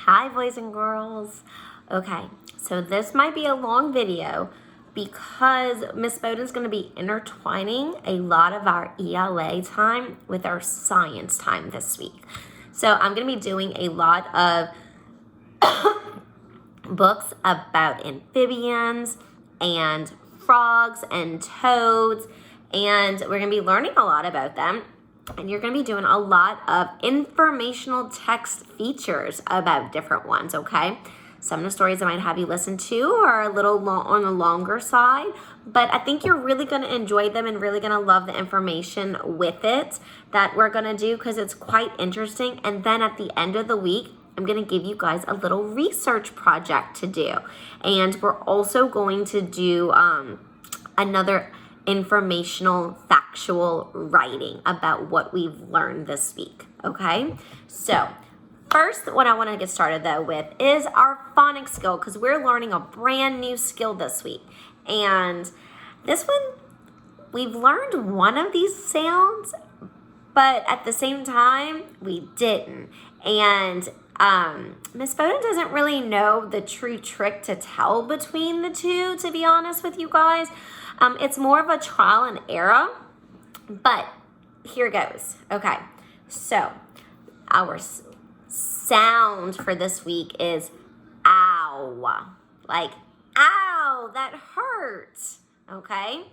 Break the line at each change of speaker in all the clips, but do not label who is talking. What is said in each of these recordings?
Hi, boys and girls. Okay, so this might be a long video because Miss Bowden's going to be intertwining a lot of our ELA time with our science time this week. So I'm going to be doing a lot of books about amphibians and frogs and toads, and we're going to be learning a lot about them. And you're going to be doing a lot of informational text features about different ones, okay? Some of the stories I might have you listen to are a little on the longer side, but I think you're really going to enjoy them and really going to love the information with it that we're going to do because it's quite interesting. And then at the end of the week, I'm going to give you guys a little research project to do. And we're also going to do another informational factual writing about what we've learned this week, okay? So first, what I want to get started though with is our phonics skill because we're learning a brand new skill this week. And this one, we've learned one of these sounds, but at the same time, we didn't. And Miss Bowden doesn't really know the true trick to tell between the two, to be honest with you guys. It's more of a trial and error, but here goes. Okay, so our sound for this week is ow. Like, ow, that hurts. Okay,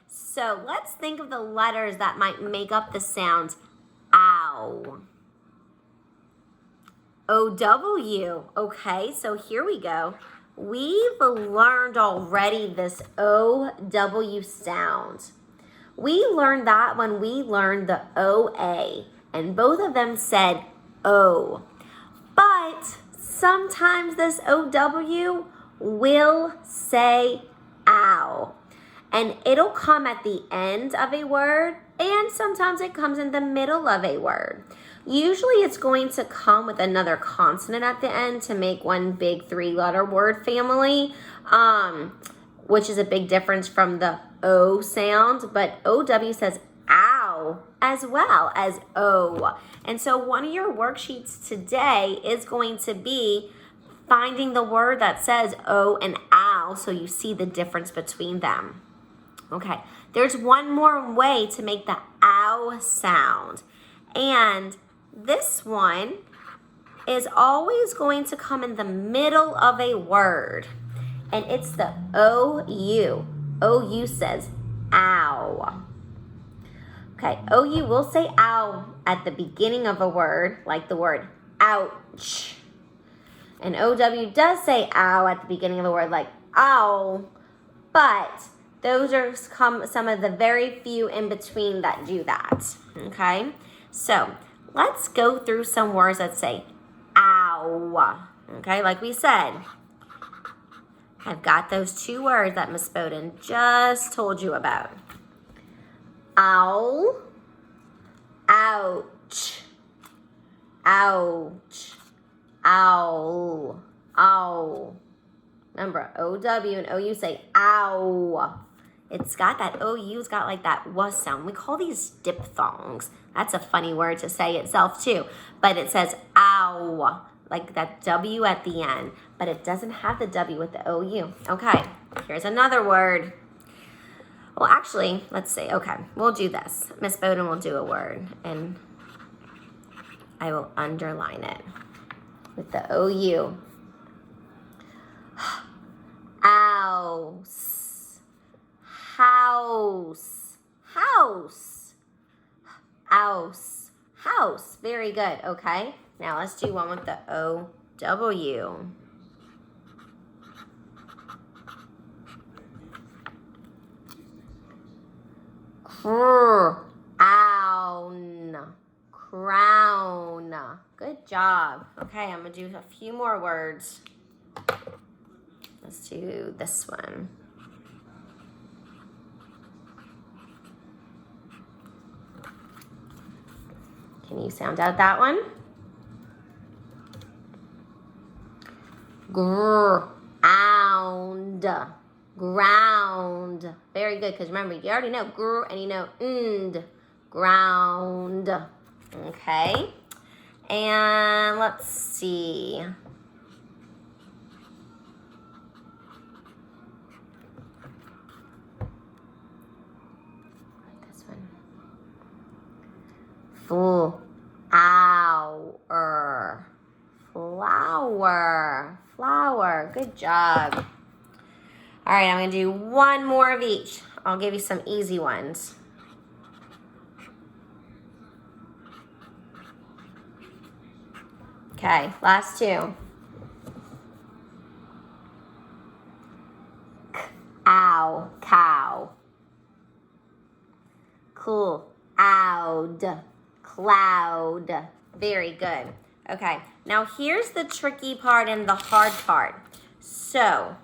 so let's think of the letters that might make up the sound ow. O-W. Okay, so here we go. We've learned already this O-W sound. We learned that when we learned the O-A, and both of them said O. But sometimes this O-W will say ow. And it'll come at the end of a word, and sometimes it comes in the middle of a word. Usually it's going to come with another consonant at the end to make one big 3-letter word family, which is a big difference from the O sound, but OW says ow as well as O. And so one of your worksheets today is going to be finding the word that says O and ow so you see the difference between them. Okay, there's one more way to make the ow sound, and this one is always going to come in the middle of a word, and it's the O-U. O-U says ow. Okay, O-U will say ow at the beginning of a word, like the word ouch. And O-W does say ow at the beginning of a word, like ow, but those are some of the very few in between that do that, okay? So let's go through some words that say ow, okay? Like we said, I've got those two words that Miss Bowden just told you about. Owl, ouch, ouch, owl, owl. Remember, O-W and O-U say ow. It's got that O-U's got like that W sound. We call these diphthongs. That's a funny word to say itself too. But it says ow, like that W at the end. But it doesn't have the W with the O-U. Okay, here's another word. Well, actually, let's see. Okay, we'll do this. Miss Bowden will do a word. And I will underline it with the O-U. House, house, house, house, house. Very good, okay? Now let's do one with the O-W. Crown, crown. Good job. Okay, I'm gonna do a few more words. Let's do this one. Can you sound out that one? Ground. Ground. Very good, because remember, you already know gr and you know and. Ground. Okay. And let's see. Flower. Flower. Flower. Good job. All right, I'm going to do one more of each. I'll give you some easy ones. Okay, last two. Ow, cow. Cool. Cloud. Cloud. Very good. Okay, now here's the tricky part and the hard part. So,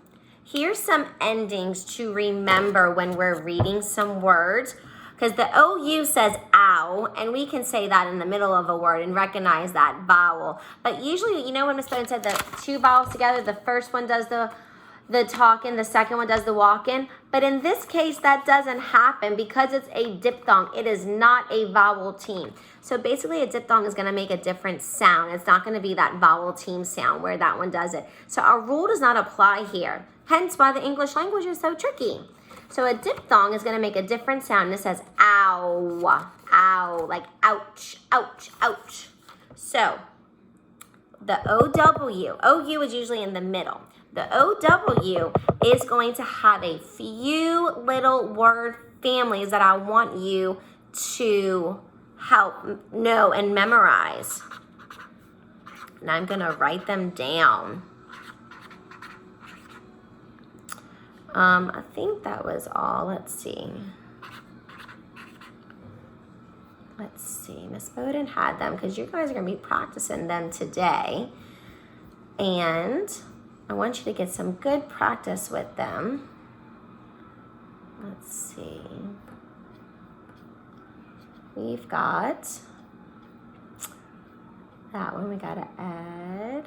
here's some endings to remember when we're reading some words. Because the OU says ow, and we can say that in the middle of a word and recognize that vowel. But usually, you know when Miss Bowden said the two vowels together, the first one does the talking, the second one does the walking. But in this case, that doesn't happen because it's a diphthong. It is not a vowel team. So basically, a diphthong is going to make a different sound. It's not going to be that vowel team sound where that one does it. So our rule does not apply here. Hence why the English language is so tricky. So a diphthong is going to make a different sound. And it says ow, ow, like ouch, ouch, ouch. So the OU is usually in the middle. The OW is going to have a few little word families that I want you to help know and memorize. And I'm going to write them down. I think that was all. Let's see. Miss Bowden had them because you guys are going to be practicing them today. And I want you to get some good practice with them. Let's see. We've got that one we got to add.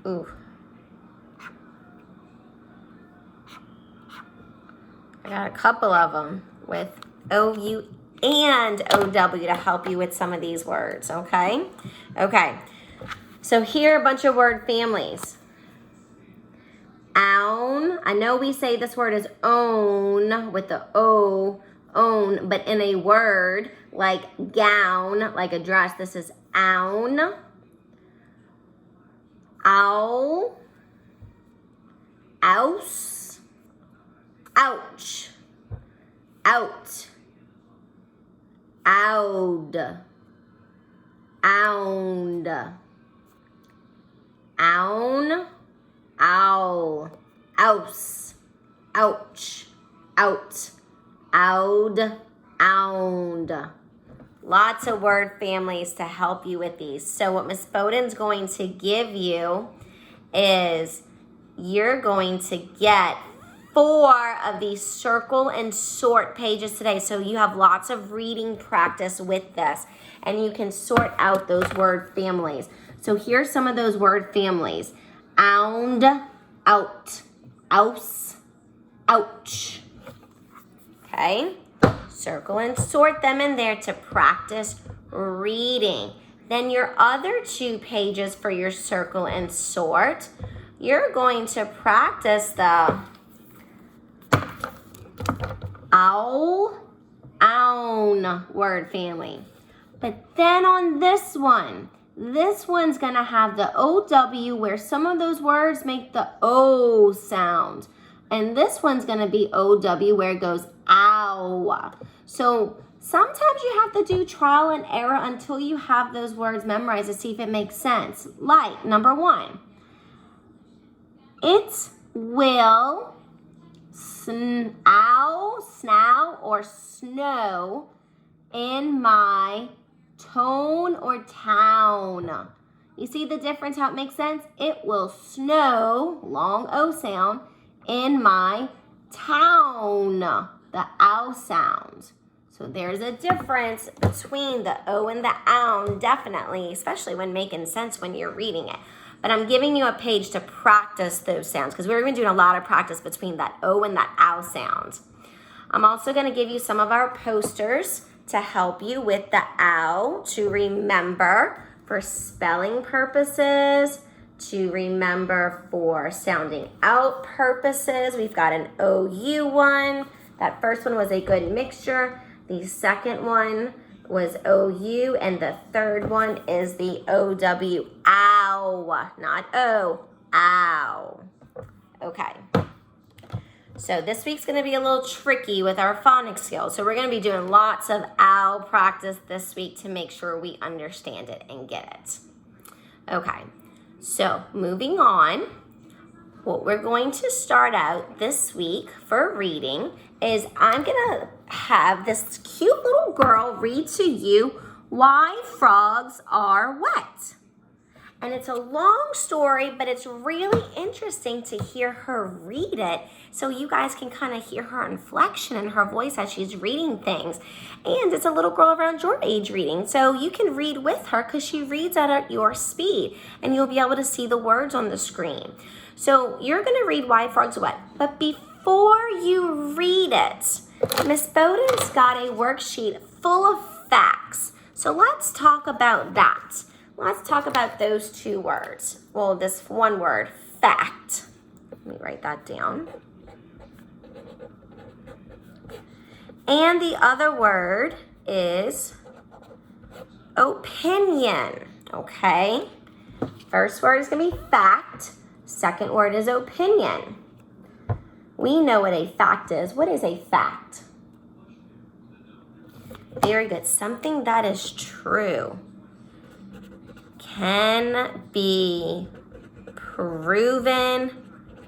Ooh. I got a couple of them with OU and OW to help you with some of these words, okay? Okay, so here are a bunch of word families. Own, I know we say this word is own with the O, own, but in a word like gown, like a dress, this is own. Owl, ouse, ouch, out, oud, ound, own, owl, ouse, ouch, out, oud, ound. Lots of word families to help you with these. So what Miss Bowden's going to give you is you're going to get 4 of these circle and sort pages today. So you have lots of reading practice with this. And you can sort out those word families. So here's some of those word families. Ound, out, ouse, ouch. Okay? Circle and sort them in there to practice reading. Then your other 2 pages for your circle and sort, you're going to practice the owl, own word family. But then on this one's going to have the OW where some of those words make the O sound. And this one's going to be OW where it goes ow. So sometimes you have to do trial and error until you have those words memorized to see if it makes sense. Like number 1, it will snow or snow in my tone or town. You see the difference, how it makes sense? It will snow, long O sound, in my town, the ow sound. So there's a difference between the O and the ow, definitely, especially when making sense when you're reading it. But I'm giving you a page to practice those sounds because we're going to do a lot of practice between that O and that ow sound. I'm also going to give you some of our posters to help you with the ow to remember for spelling purposes, to remember for sounding out purposes. We've got an OU one. That first one was a good mixture. The second one was OU, and the third one is the OW, ow, not O, ow. Okay. So this week's going to be a little tricky with our phonics skills. So we're going to be doing lots of ow practice this week to make sure we understand it and get it. Okay. So moving on, what we're going to start out this week for reading is I'm going to have this cute little girl read to you Why Frogs Are Wet. And it's a long story, but it's really interesting to hear her read it so you guys can kind of hear her inflection in her voice as she's reading things. And it's a little girl around your age reading, so you can read with her because she reads at your speed, and you'll be able to see the words on the screen. So you're going to read Why Frogs Are Wet, but before you read it, Miss Bowden's got a worksheet full of facts. So let's talk about that. Let's talk about those two words. Well, this one word, fact. Let me write that down. And the other word is opinion, okay? First word is going to be fact. Second word is opinion. We know what a fact is. What is a fact? Very good. Something that is true. Can be proven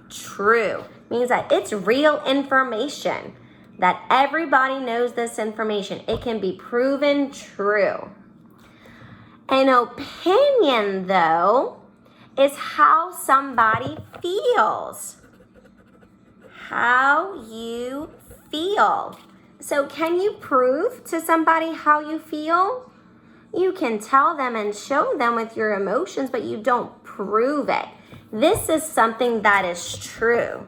true. Means that it's real information. That everybody knows this information. It can be proven true. An opinion, though, is how somebody feels. How you feel. So can you prove to somebody how you feel? You can tell them and show them with your emotions, but you don't prove it. This is something that is true.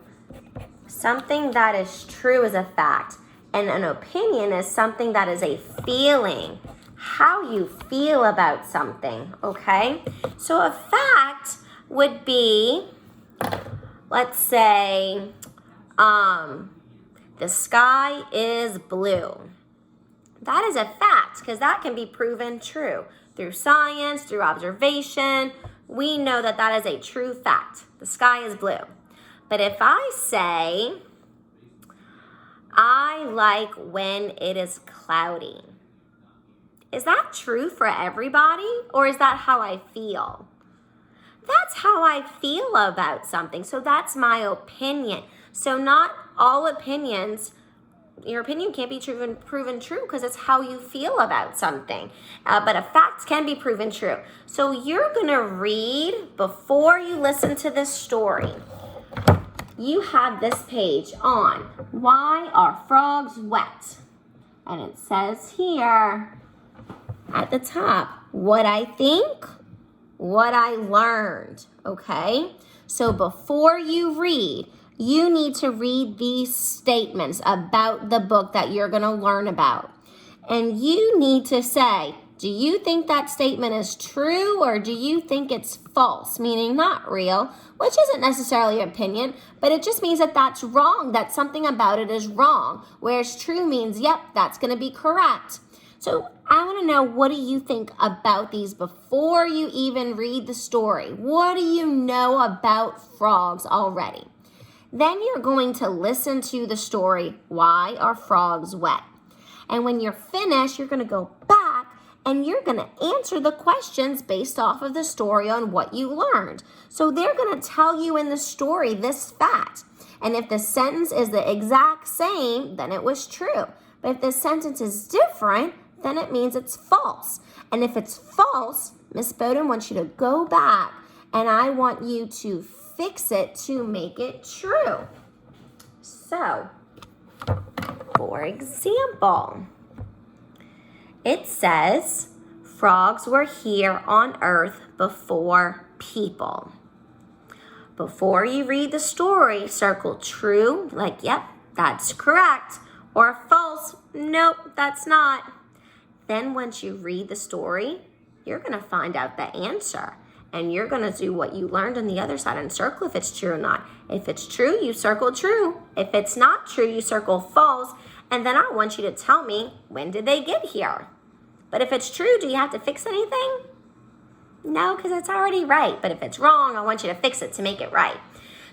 Something that is true is a fact. And an opinion is something that is a feeling. How you feel about something, okay? So a fact would be, let's say, the sky is blue. That is a fact because that can be proven true through science, through observation. We know that that is a true fact. The sky is blue. But if I say, I like when it is cloudy, is that true for everybody or is that how I feel? That's how I feel about something. So that's my opinion. So not all opinions, your opinion can't be proven true because it's how you feel about something. But a fact can be proven true. So you're going to read before you listen to this story. You have this page on Why Are Frogs Wet? And it says here at the top, what I think, what I learned. Okay? So before you read, you need to read these statements about the book that you're going to learn about. And you need to say, do you think that statement is true or do you think it's false, meaning not real, which isn't necessarily an opinion, but it just means that that's wrong, that something about it is wrong, whereas true means, yep, that's going to be correct. So I want to know, what do you think about these before you even read the story? What do you know about frogs already? Then you're going to listen to the story, Why Are Frogs Wet? And when you're finished, you're going to go back and you're going to answer the questions based off of the story on what you learned. So they're going to tell you in the story this fact. And if the sentence is the exact same, then it was true. But if the sentence is different, then it means it's false. And if it's false, Miss Bowden wants you to go back and I want you to fix it to make it true. So, for example, it says, frogs were here on Earth before people. Before you read the story, circle true, like, yep, that's correct, or false, nope, that's not. Then once you read the story, you're going to find out the answer. And you're going to do what you learned on the other side and circle if it's true or not. If it's true, you circle true. If it's not true, you circle false. And then I want you to tell me, when did they get here? But if it's true, do you have to fix anything? No, because it's already right. But if it's wrong, I want you to fix it to make it right.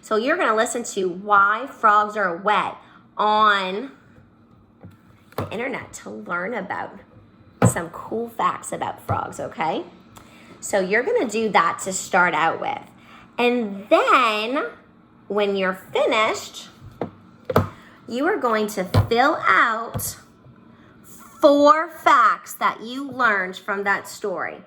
So you're going to listen to Why Frogs Are Wet on the internet to learn about some cool facts about frogs, okay? So you're going to do that to start out with. And then when you're finished, you are going to fill out 4 facts that you learned from that story.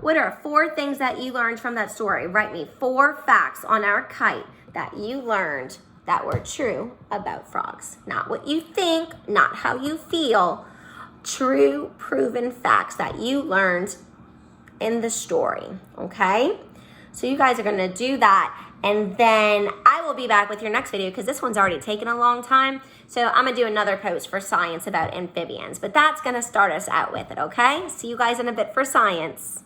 What are 4 things that you learned from that story? Write me 4 facts on our kite that you learned that were true about frogs. Not what you think, not how you feel. True, proven facts that you learned in the story, okay? So you guys are going to do that, and then I will be back with your next video because this one's already taken a long time. So I'm going to do another post for science about amphibians, but that's going to start us out with it, okay? See you guys in a bit for science.